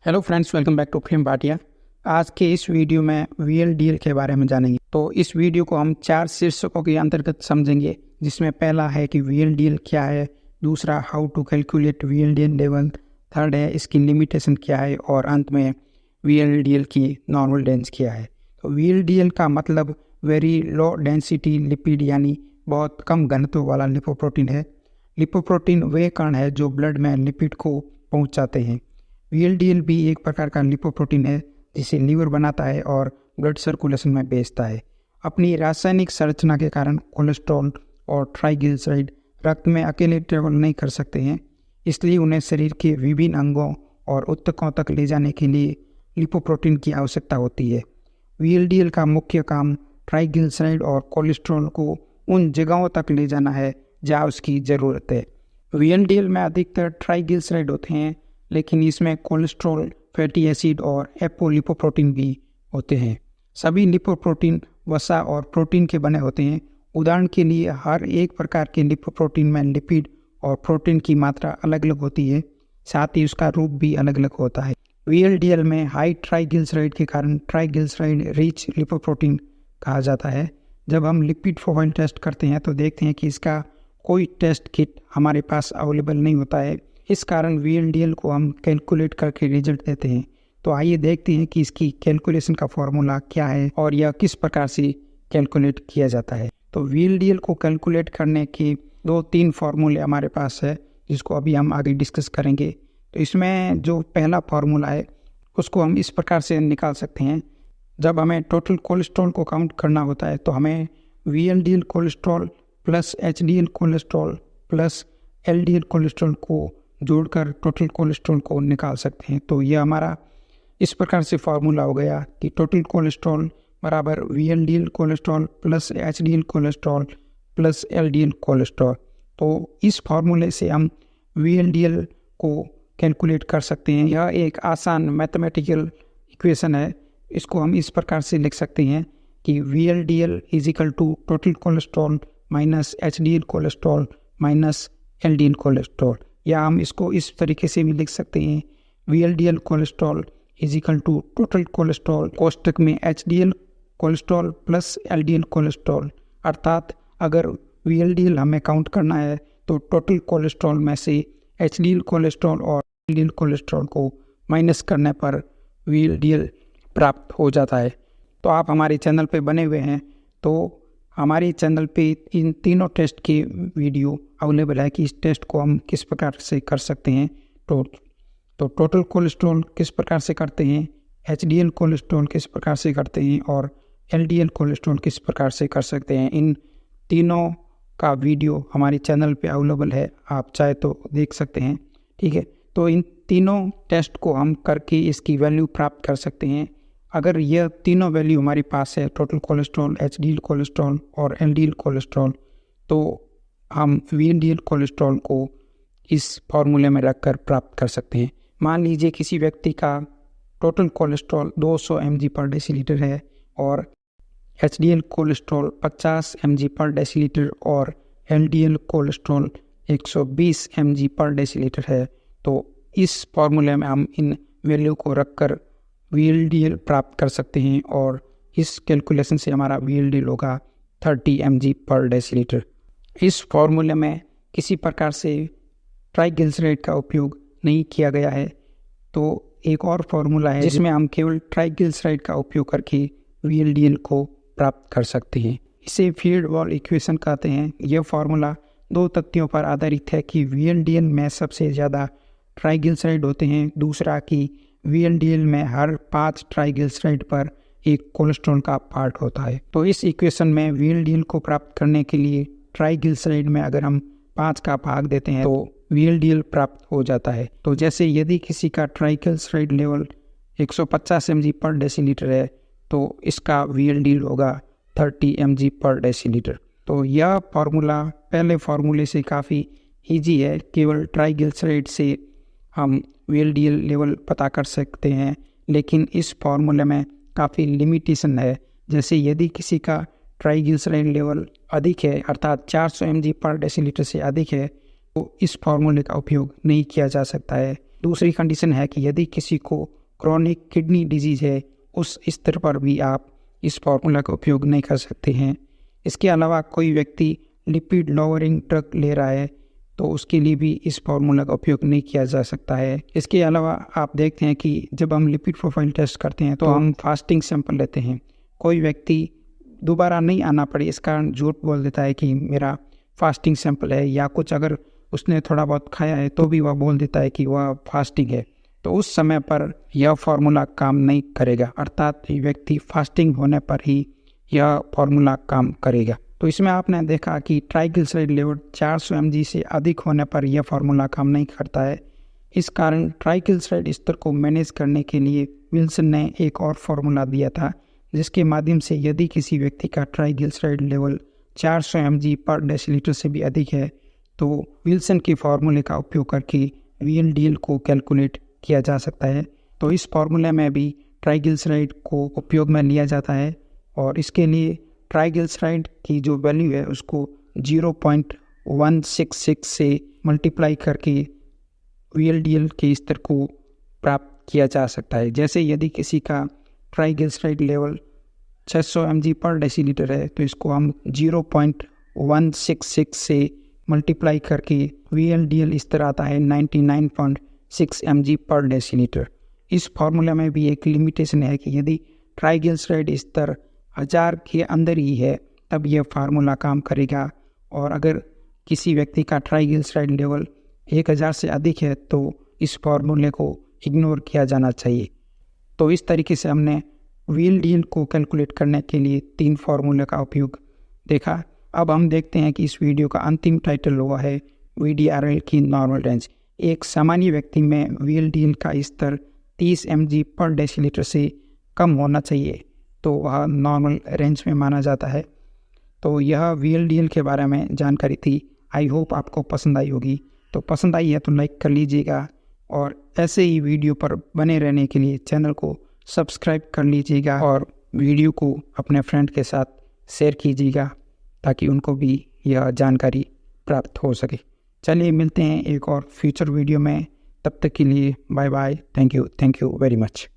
Hello friends, welcome back to fame Bhatia. आज के इस वीडियो में VLDL के बारे में जानेंगे। तो इस वीडियो को हम 4 शीर्षकों के अंतर्गत समझेंगे, जिसमें पहला है कि VLDL क्या है, दूसरा how to calculate VLDL level, third है इसकी लिमिटेशन क्या है, और अंत में VLDL की नॉर्मल रेंज क्या है। तो VLDL का मतलब वेरी लो डेंसिटी लिपिड, यानी बहुत कम घनत्व वाला लिपोप्रोटीन है। लिपोप्रोटीन वे कण है जो ब्लड में लिपिड को पहुंचाते हैं। VLDL भी एक प्रकार का लिपोप्रोटीन है जिसे लीवर बनाता है और ब्लड सर्कुलेशन में भेजता है। अपनी रासायनिक संरचना के कारण कोलेस्ट्रॉल और ट्राइग्लिसराइड रक्त में अकेले ट्रेवल नहीं कर सकते हैं, इसलिए उन्हें शरीर के विभिन्न अंगों और ऊतकों तक ले जाने के लिए लिपोप्रोटीन की आवश्यकता होती है। VLDL का मुख्य काम ट्राइग्लिसराइड और कोलेस्ट्रॉल को उन जगहों तक ले जाना है जहाँ उसकी ज़रूरत है। VLDL में अधिकतर ट्राइग्लिसराइड होते हैं, लेकिन इसमें कोलेस्ट्रॉल, फैटी एसिड और एपोलिपोप्रोटीन भी होते हैं। सभी लिपोप्रोटीन वसा और प्रोटीन के बने होते हैं। उदाहरण के लिए हर एक प्रकार के लिपोप्रोटीन में लिपिड और प्रोटीन की मात्रा अलग अलग होती है, साथ ही उसका रूप भी अलग अलग होता है। VLDL में हाई ट्राइग्लिसराइड के कारण ट्राइग्लिसराइड रिच लिपोप्रोटीन कहा जाता है। जब हम लिपिड प्रोफाइल टेस्ट करते हैं तो देखते हैं कि इसका कोई टेस्ट किट हमारे पास अवेलेबल नहीं होता है। इस कारण VLDL को हम कैलकुलेट करके रिजल्ट देते हैं। तो आइए देखते हैं कि इसकी कैलकुलेशन का फॉर्मूला क्या है और यह किस प्रकार से कैलकुलेट किया जाता है। तो VLDL को कैलकुलेट करने के 2-3 फार्मूले हमारे पास है, जिसको अभी हम आगे डिस्कस करेंगे। तो इसमें जो पहला फार्मूला है उसको हम इस प्रकार से निकाल सकते हैं। जब हमें टोटल कोलेस्ट्रॉल को काउंट करना होता है तो हमें VLDL cholesterol plus HDL cholesterol plus LDL cholesterol को जोड़कर टोटल कोलेस्ट्रॉल को निकाल सकते हैं। तो यह हमारा इस प्रकार से फार्मूला हो गया कि टोटल कोलेस्ट्रॉल बराबर VLDL cholesterol plus HDL cholesterol plus LDL cholesterol. तो इस फार्मूले से हम VLDL को कैलकुलेट कर सकते हैं। यह एक आसान मैथमेटिकल इक्वेशन है। इसको हम इस प्रकार से लिख सकते हैं कि VLDL is equal to total cholesterol minus HDL cholesterol minus LDL cholesterol, या हम इसको इस तरीके से भी लिख सकते हैं VLDL cholesterol is equal to total cholesterol कोष्टक में HDL cholesterol plus LDL cholesterol. अर्थात अगर VLDL हमें काउंट करना है तो टोटल कोलेस्ट्रॉल में से HDL कोलेस्ट्रॉल और LDL कोलेस्ट्रॉल को माइनस करने पर VLDL प्राप्त हो जाता है। तो आप हमारे चैनल पे बने हुए हैं तो हमारे चैनल पे इन तीनों टेस्ट के वीडियो अवेलेबल है कि इस टेस्ट को हम किस प्रकार से कर सकते हैं। तो टोटल कोलेस्ट्रॉल किस प्रकार से करते हैं, HDL कोलेस्ट्रॉल किस प्रकार से करते हैं और LDL कोलेस्ट्रॉल किस प्रकार से कर सकते हैं। इन तीनों का वीडियो हमारे चैनल पे अवेलेबल है, आप चाहे तो देख सकते हैं। ठीक है, तो इन तीनों टेस्ट को हम करके इसकी वैल्यू प्राप्त कर सकते हैं। अगर यह तीनों वैल्यू हमारे पास है, टोटल कोलेस्ट्रॉल, HDL कोलेस्ट्रॉल और LDL कोलेस्ट्रॉल, तो हम VLDL कोलेस्ट्रॉल को इस फार्मूले में रखकर प्राप्त कर सकते हैं। मान लीजिए किसी व्यक्ति का टोटल कोलेस्ट्रॉल 200 mg पर डेसीलीटर है और HDL कोलेस्ट्रॉल 50 mg पर डेसीलीटर और LDL कोलेस्ट्रॉल 120 mg पर डेसीलीटर है। तो इस फार्मूले में हम इन वैल्यू को रखकर VLDL प्राप्त कर सकते हैं और इस कैलकुलेशन से हमारा VLDL होगा 30 mg पर डेसीलीटर। इस फार्मूले में किसी प्रकार से ट्राइग्लिसराइड का उपयोग नहीं किया गया है। तो एक और फार्मूला है जिसमें हम केवल ट्राइग्लिसराइड का उपयोग करके VLDL को प्राप्त कर सकते हैं। इसे फीड वॉल इक्वेशन कहते हैं। यह फार्मूला 2 तथ्यों पर आधारित है कि VLDL में सबसे ज़्यादा ट्राइग्लिसराइड होते हैं, दूसरा कि VLDL में हर 5 ट्राइग्लिसराइड पर एक कोलेस्ट्रॉल का पार्ट होता है। तो इस इक्वेशन में VLDL को प्राप्त करने के लिए ट्राइग्लिसराइड में अगर हम 5 का भाग देते हैं तो VLDL प्राप्त हो जाता है। तो जैसे यदि किसी का ट्राइग्लिसराइड लेवल 150 mg पर डेसीलीटर है तो इसका VLDL होगा 30 mg पर डेसीलीटर। तो यह फार्मूला पहले फार्मूले से काफ़ी ईजी है। केवल ट्राइग्लिसराइड से हम VLDL लेवल पता कर सकते हैं, लेकिन इस फार्मूले में काफ़ी लिमिटेशन है। जैसे यदि किसी का ट्राइग्लिसराइड लेवल अधिक है, अर्थात 400 mg पर डेसीलीटर से अधिक है, तो इस फार्मूले का उपयोग नहीं किया जा सकता है। दूसरी कंडीशन है कि यदि किसी को क्रॉनिक किडनी डिजीज़ है, उस स्तर पर भी आप इस फार्मूला का उपयोग नहीं कर सकते हैं। इसके अलावा कोई व्यक्ति लिपिड लोअरिंग ड्रग ले रहा है तो उसके लिए भी इस फार्मूला का उपयोग नहीं किया जा सकता है। इसके अलावा आप देखते हैं कि जब हम लिपिड प्रोफाइल टेस्ट करते हैं तो हम फास्टिंग सैंपल लेते हैं। कोई व्यक्ति दोबारा नहीं आना पड़े इस कारण झूठ बोल देता है कि मेरा फास्टिंग सैंपल है, या कुछ अगर उसने थोड़ा बहुत खाया है तो भी वह बोल देता है कि वह फास्टिंग है, तो उस समय पर यह फार्मूला काम नहीं करेगा, अर्थात व्यक्ति फास्टिंग होने पर ही यह फार्मूला काम करेगा। तो इसमें आपने देखा कि ट्राइग्लिसराइड लेवल 400 mg से अधिक होने पर यह फार्मूला काम नहीं करता है। इस कारण ट्राइग्लिसराइड स्तर को मैनेज करने के लिए विल्सन ने एक और फार्मूला दिया था, जिसके माध्यम से यदि किसी व्यक्ति का ट्राइग्लिसराइड लेवल 400 mg पर डेसीलीटर से भी अधिक है तो विल्सन के फार्मूले का उपयोग करके VLDL को कैलकुलेट किया जा सकता है। तो इस फार्मूले में भी ट्राइग्लिसराइड को उपयोग में लिया जाता है और इसके लिए ट्राइग्लिसराइड की जो वैल्यू है उसको 0.166 से मल्टीप्लाई करके VLDL के स्तर को प्राप्त किया जा सकता है। जैसे यदि किसी का ट्राइग्लिसराइड लेवल 600 mg पर डेसीलीटर है तो इसको हम 0.166 से मल्टीप्लाई करके VLDL स्तर आता है 99.6 mg पर डेसीलीटर। इस फार्मूला में भी एक लिमिटेशन है कि यदि ट्राइग्लिसराइड स्तर 1000 के अंदर ही है तब यह फार्मूला काम करेगा, और अगर किसी व्यक्ति का ट्राइग्लिसराइड लेवल 1000 से अधिक है तो इस फार्मूले को इग्नोर किया जाना चाहिए। तो इस तरीके से हमने VLDL को कैलकुलेट करने के लिए 3 फार्मूले का उपयोग देखा। अब हम देखते हैं कि इस वीडियो का अंतिम टाइटल हुआ है VDRL की नॉर्मल रेंज। एक सामान्य व्यक्ति में VLDL का स्तर 30 mg पर डेसीलीटर से कम होना चाहिए तो वह नॉर्मल रेंज में माना जाता है। तो यह VLDL के बारे में जानकारी थी। आई होप आपको पसंद आई होगी। तो पसंद आई है तो लाइक कर लीजिएगा और ऐसे ही वीडियो पर बने रहने के लिए चैनल को सब्सक्राइब कर लीजिएगा और वीडियो को अपने फ्रेंड के साथ शेयर कीजिएगा ताकि उनको भी यह जानकारी प्राप्त हो सके। चलिए मिलते हैं एक और फ्यूचर वीडियो में, तब तक के लिए bye bye. Thank you very much.